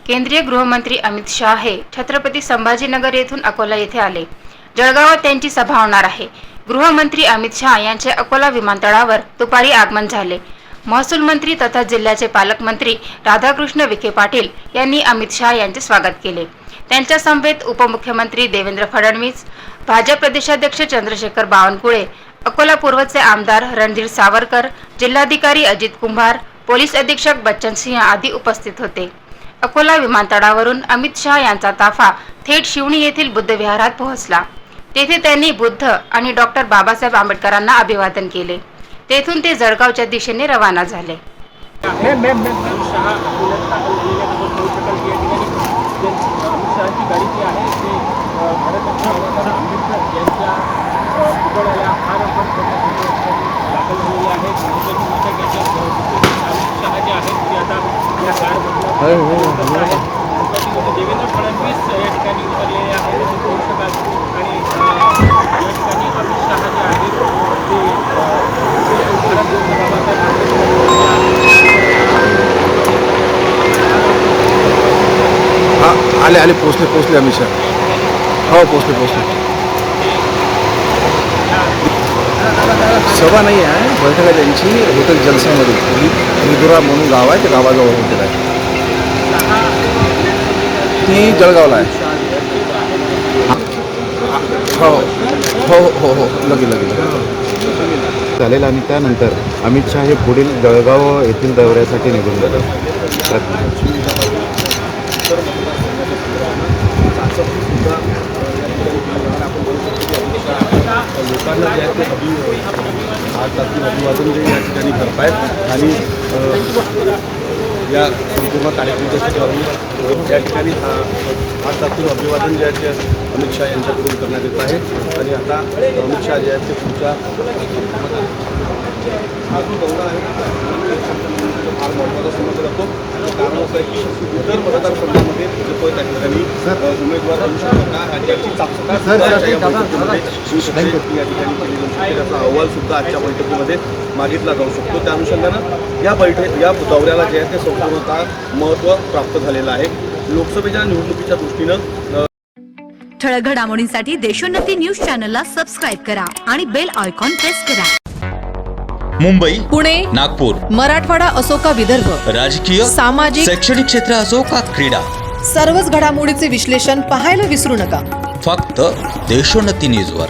केंद्रीय गृहमंत्री अमित शाह हे छत्रपती संभाजीनगर येथून अकोला येथे आले। जळगावात त्यांची सभा होणार आहे। गृहमंत्री अमित शाह यांचे अकोला विमानतळावर दुपारी आगमन झाले। महसूल मंत्री तथा जिल्ह्याचे पालकमंत्री राधाकृष्ण विखे पाटील यांनी अमित शाह यांचे स्वागत केले। त्यांच्या समवेत उपमुख्यमंत्री देवेंद्र फडणवीस, भाजप प्रदेशाध्यक्ष चंद्रशेखर बावनकुळे, अकोला पूर्वचे आमदार रणधीर सावरकर, जिल्हाधिकारी अजित कुंभार, पोलीस अधीक्षक बच्चन सिंह आदी उपस्थित होते। अकोला विमानतळावरून अमित शाह यांचा ताफा थेट शिवणी येथील बुद्ध विहारात पोहोचला। तेथे त्यांनी बुद्ध आणि डॉक्टर बाबासाहेब आंबेडकरांना अभिवादन केले। तेथून ते जळगावच्या दिशेने रवाना झाले। देवेंद्र फडणवीस या ठिकाणी उतरलेले आहेत आणि या ठिकाणी अमित शहा जे आहेत ते आले पोचले अमित शाह। हो पोचले। सभा नाही आहे, बैठक आहे त्यांची हॉटेल जलसामध्ये। मिदुरा म्हणून गाव आहे, त्या गावाजवळ हॉटेल आहे, ती जळगावला आहे। हो लगे झालेला आणि त्यानंतर अमित शाह हे पुढील जळगाव येथील दौऱ्यासाठी निघून गेले। लोकांना जे आहे ते आज अभिवादन जे या ठिकाणी करतायत आणि या संपूर्ण कार्यक्रमाच्या या ठिकाणी आज अभिवादन जे आहे ते अमित शाह यांच्याकडून करण्यात येत आहे। आणि आता अमित शाह जे आहेत ते पुढच्या हा जो दौरा आहे फार महत्त्वाचा समजला जातो। कारण असं आहे की इतर मतदारसंघामध्ये जो त्या ठिकाणी उमेदवार होऊ शकतो का राज्याची चाचपणी या ठिकाणी केली जाऊ शकते, त्याचा अहवाल सुद्धा आजच्या बैठकीमध्ये मागितला जाऊ शकतो। त्या अनुषंगानं या दौऱ्याला जे आहे ते संपूर्णतः महत्त्व प्राप्त झालेलं आहे। लोकसभेच्या निवडणुकीच्या दृष्टीनं ठळक घडामोडींसाठी देशोन्नती न्यूज चॅनलला सबस्क्राईब करा आणि बेल आयकॉन प्रेस करा। मुंबई, पुणे, नागपूर, मराठवाडा असो का विदर्भ, राजकीय, सामाजिक, शैक्षणिक क्षेत्र असो का क्रीडा, सर्वच घडामोडीचे विश्लेषण पाहायला विसरू नका। फक्त देशोन्नती न्यूजवर।